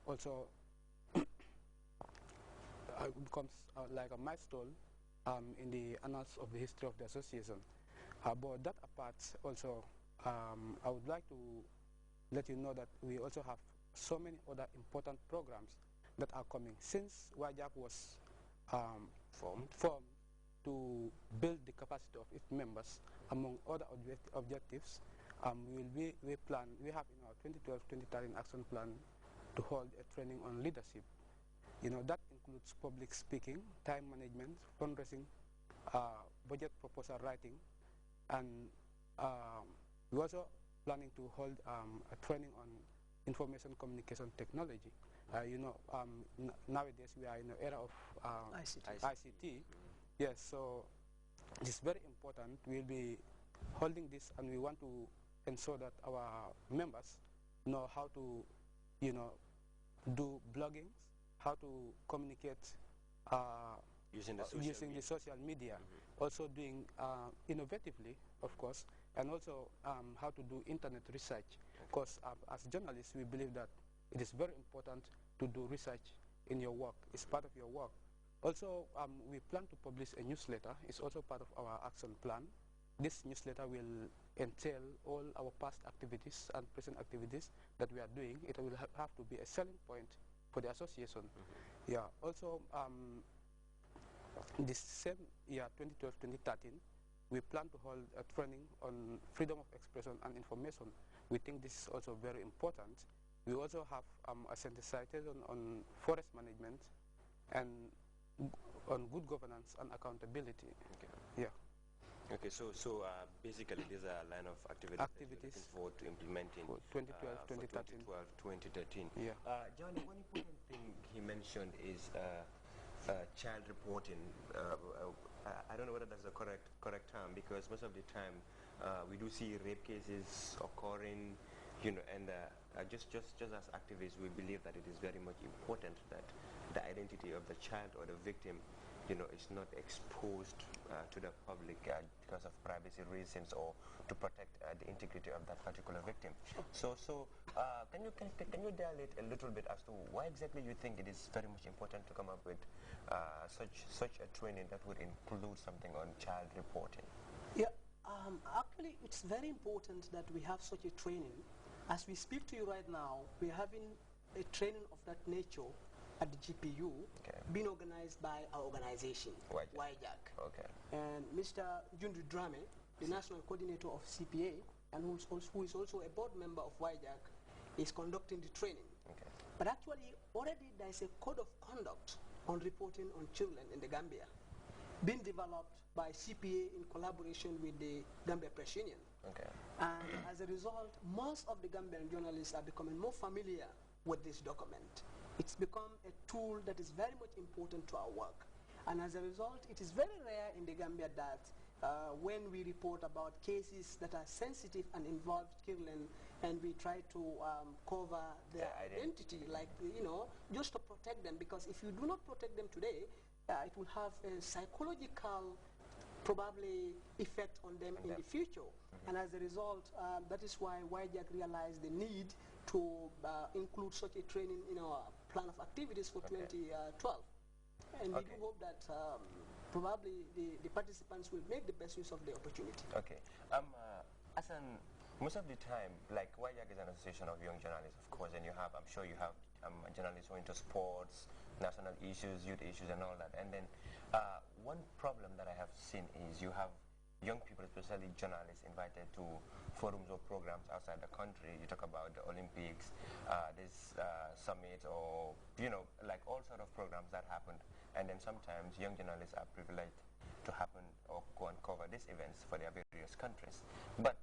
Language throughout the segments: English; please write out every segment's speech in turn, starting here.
also becomes like a milestone in the annals of the history of the association. But that apart, also, I would like to let you know that we also have so many other important programs that are coming. Since YJAC was formed to build the capacity of its members, among other objectives, we have in our 2012-2013 action plan to hold a training on leadership. That includes public speaking, time management, fundraising, budget proposal writing, and we're also planning to hold a training on information communication technology. Nowadays we are in the era of ICT. Yes, so it's very important. We'll be holding this, and we want to ensure that our members know how to, do blogging, how to communicate using the social media, also doing innovatively, of course, and also how to do internet research. Because as journalists, we believe that it is very important to do research in your work. It's part of your work. Also, we plan to publish a newsletter. It's also part of our action plan. This newsletter will entail all our past activities and present activities that we are doing. It will have to be a selling point for the association. Yeah. Also, this same year, 2012-2013, we plan to hold a training on freedom of expression and information. We think this is also very important. We also have a sensitization on forest management and on good governance and accountability. Okay. Yeah. Okay, so basically these are a line of activities that you're looking forward to implementing 2012-2013. 2013. Yeah. Johnny, one important thing he mentioned is child reporting. I don't know whether that's the correct term, because most of the time we do see rape cases occurring, and just as activists, we believe that it is very much important that the identity of the child or the victim is not exposed to the public because of privacy reasons or to protect the integrity of that particular victim. So can you dilate a little bit as to why exactly you think it is very much important to come up with such a training that would include something on child reporting? Yeah, actually it's very important that we have such a training. As we speak to you right now, we're having a training of that nature at the GPU, being organized by our organization, YJAC. Okay. And Mr. Jundu Drame, the national coordinator of CPA, and who is also a board member of YJAC, is conducting the training. Okay. But actually, already there is a code of conduct on reporting on children in the Gambia, being developed by CPA in collaboration with the Gambia Press Union. Okay. And as a result, most of the Gambian journalists are becoming more familiar with this document. It's become a tool that is very much important to our work. And as a result, it is very rare in the Gambia that when we report about cases that are sensitive and involve children, and we try to cover their identity, like, just to protect them, because if you do not protect them today, it will have a psychological probably effect on them in the future. And as a result, that is why YJAC realized the need to include such a training in our plan of activities for 2012. And we do hope that probably the participants will make the best use of the opportunity. Okay. Most of the time, like YJAC is an association of young journalists, of course, and I'm sure you have journalists who are into sports, national issues, youth issues, and all that. And then one problem that I have seen is you have young people, especially journalists, invited to forums or programs outside the country. You talk about the Olympics, this summit, or like all sort of programs that happened. And then sometimes young journalists are privileged to happen or go and cover these events for their various countries. But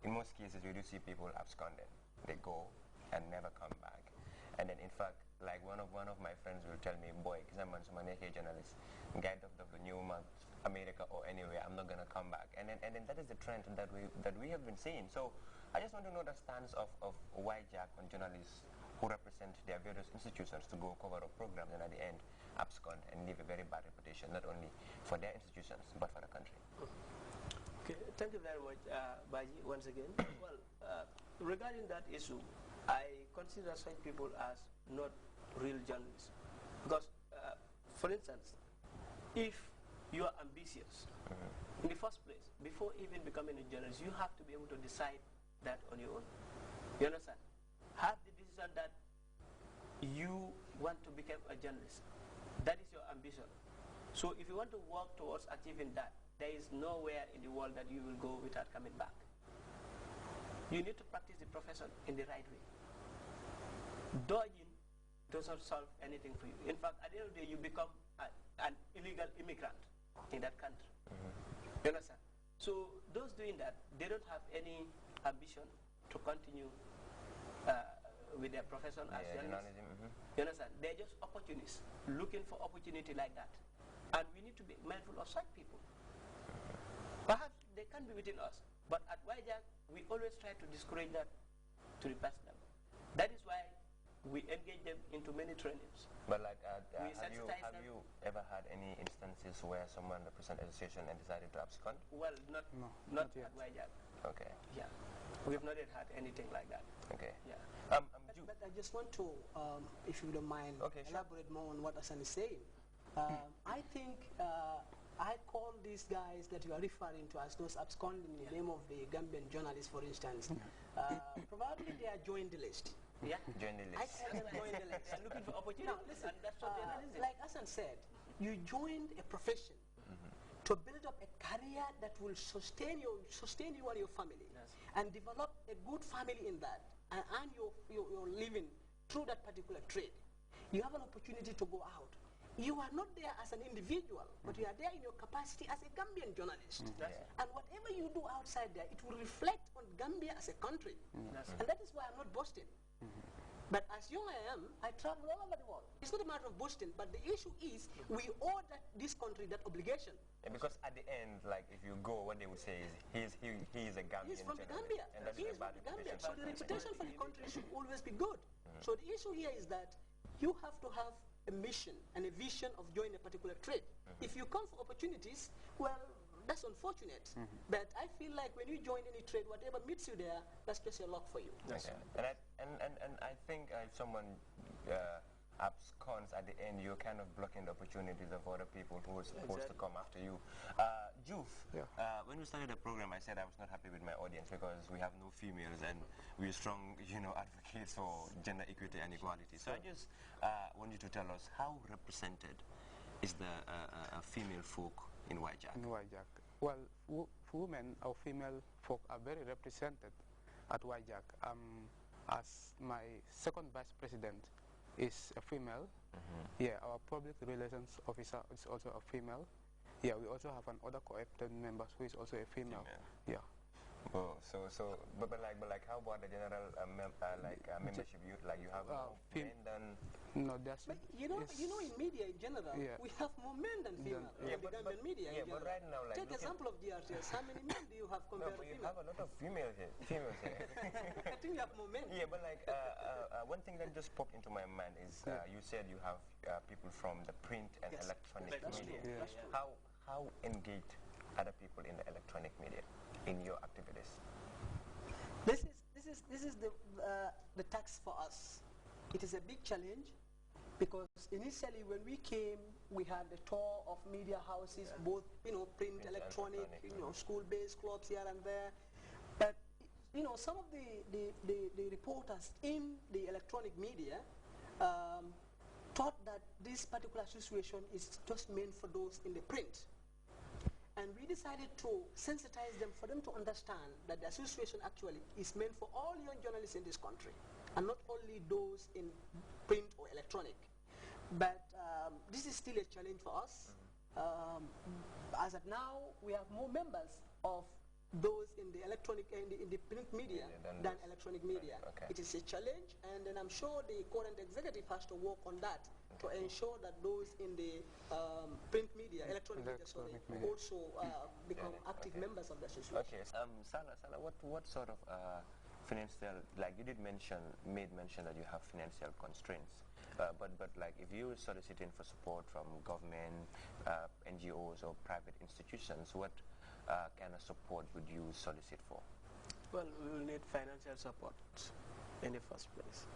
in most cases, we do see people absconded. They go and never come back. And then, in fact, like one of my friends will tell me, boy, because I'm a journalist, guide of the New America or anywhere, I'm not gonna come back. And then that is the trend that we have been seeing. So I just want to know the stance of YJAC on journalists who represent their various institutions to go cover up programs and at the end abscond and leave a very bad reputation, not only for their institutions but for the country. Okay, thank you very much, Baji, once again. Well, regarding that issue, I consider such people as not real journalists. Because, for instance, if you are ambitious, in the first place, before even becoming a journalist, you have to be able to decide that on your own. You understand? Have the decision that you want to become a journalist. That is your ambition. So if you want to work towards achieving that, there is nowhere in the world that you will go without coming back. You need to practice the profession in the right way. Dodging does not solve anything for you. In fact, at the end of the day, you become an illegal immigrant in that country. You understand? So those doing that, they don't have any ambition to continue with their profession as journalists. You understand? They're just opportunists, looking for opportunity like that. And we need to be mindful of such people. Perhaps they can be within us, but at YJAC, we always try to discourage that to the best level. That is why we engage them into many trainings. But like, have you ever had any instances where someone represents association and decided to abscond? Well, not at YJAC. Okay. Yeah. We've not yet had anything like that. Okay. Yeah. But I just want to, if you don't mind, elaborate more on what Hassan is saying. I think I call these guys that you are referring to as those absconding in the name of the Gambian journalists, for instance. Probably they are joined the list. Yeah. Join the list. I call them join the list. They're looking for opportunities. Now, listen, and that's what journalism. like Hassan said, you joined a profession to build up a career that will sustain you and your family, and develop a good family in that, and earn your living through that particular trade. You have an opportunity to go out. You are not there as an individual, but you are there in your capacity as a Gambian journalist. And whatever you do outside there, it will reflect on Gambia as a country. And that is why I'm not boasting. But as young I am, I travel all over the world. It's not a matter of boasting, but the issue is we owe this country that obligation. Yeah, because at the end, like if you go, what they would say is he is a Gambian. He's from the journalist, Gambia. and that's He a is from bad the Gambia. reputation. So the reputation for the country should always be good. So the issue here is that you have to have a mission and a vision of joining a particular trade. If you come for opportunities, well, that's unfortunate. But I feel like when you join any trade, whatever meets you there, that's just a luck for you. Okay. And I think if someone absconds at the end, you're kind of blocking the opportunities of other people who are supposed to come after you. Juf, when we started the program, I said I was not happy with my audience because we have no females and we're strong, advocates for gender equity and equality. So I just want you to tell us how represented is the female folk in YJAC? In YJAC. Well, women or female folk are very represented at YJAC. As my second vice president is a female, yeah, our public relations officer is also a female. Yeah, we also have another co-opted member who is also a female. Yeah. Oh, but like how about the general membership? You have more men than. No, that's. But you know, in media in general, we have more men than female. Yeah, in the Gambian media. Yeah, but right now, like take example of Grts. How many men do you have compared to female? You have a lot of females here. I think you have more men. Yeah, but like one thing that just popped into my mind is you said you have people from the print and electronic media. How engaged are the people in the electronic media in your activities? This is the task for us. It is a big challenge because initially when we came, we had a tour of media houses, both print, electronic, school-based clubs here and there. But some of the reporters in the electronic media thought that this particular situation is just meant for those in the print. And we decided to sensitize them for them to understand that the association actually is meant for all young journalists in this country, and not only those in print or electronic. But this is still a challenge for us. As of now, we have more members of those in the electronic in the print media than electronic media. Okay. It is a challenge, and then I'm sure the current executive has to work on that to ensure that those in the print media, electronic media, also become active members of the association. Okay, Salah, what sort of financial, like you made mention that you have financial constraints, but like if you soliciting for support from government, NGOs or private institutions, what kind of support would you solicit for? Well, we will need financial support. in the first place.